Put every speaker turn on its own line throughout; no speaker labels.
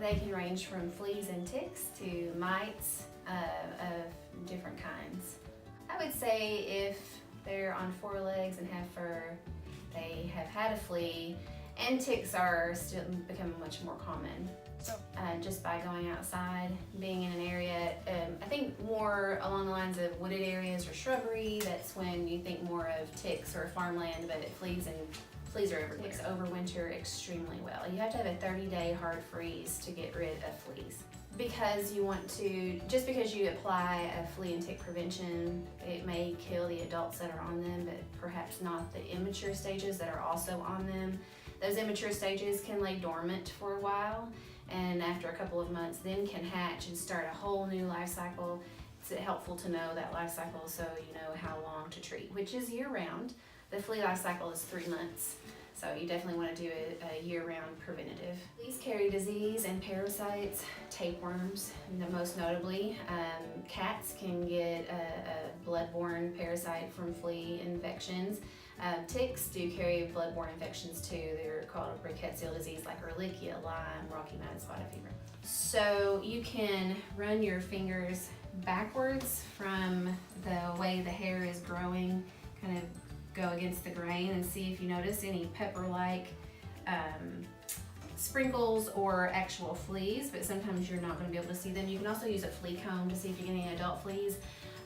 They can range from fleas and ticks to mites of different kinds. I would say if they're on 4 legs and have fur, they have had a flea, and ticks are still becoming much more common. Just by going outside, being in an area, I think more along the lines of wooded areas or shrubbery, that's when you think more of ticks or farmland, but fleas are everywhere. Ticks overwinter extremely well. You have to have a 30-day hard freeze to get rid of fleas. Because you want to, just because you apply a flea and tick prevention, it may kill the adults that are on them, but perhaps not the immature stages that are also on them. Those immature stages can lay dormant for a while, and after a couple of months then can hatch and start a whole new life cycle. It's helpful to know that life cycle so you know how long to treat, which is year-round. The flea life cycle is 3 months, so you definitely want to do a year-round preventative. Fleas carry disease and parasites, tapeworms, most notably. Cats can get a blood-borne parasite from flea infections. Ticks do carry blood-borne infections too. They're called rickettsial disease like Ehrlichia, Lyme, Rocky Mountain spotted fever. So you can run your fingers backwards from the way the hair is growing, kind of go against the grain and see if you notice any pepper-like sprinkles or actual fleas, but sometimes you're not going to be able to see them. You can also use a flea comb to see if you get any adult fleas,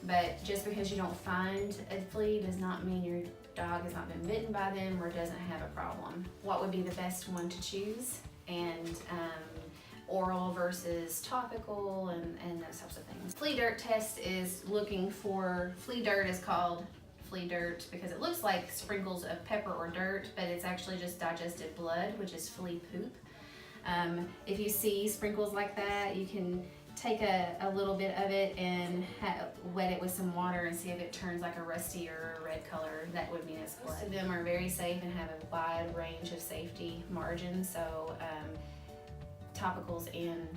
but just because you don't find a flea does not mean your dog has not been bitten by them or doesn't have a problem. What would be the best one to choose, and oral versus topical, and those types of things. Flea dirt test is looking for, flea dirt is called flea dirt because it looks like sprinkles of pepper or dirt, but it's actually just digested blood, which is flea poop. If you see sprinkles like that, you can take a little bit of it and wet it with some water and see if it turns like a rusty or a red color. That would mean it's blood. Most of them are very safe and have a wide range of safety margins, so topicals and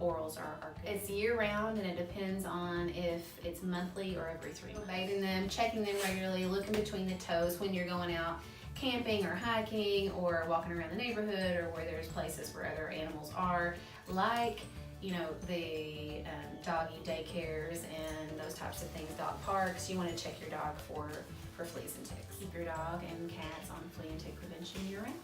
orals are good. It's year-round, and it depends on if it's monthly or every 3 months. Bathing them, checking them regularly, looking between the toes when you're going out camping or hiking or walking around the neighborhood or where there's places where other animals are, like the doggy daycares and those types of things, dog parks. You want to check your dog for fleas and ticks. Keep your dog and cats on flea and tick prevention year-round.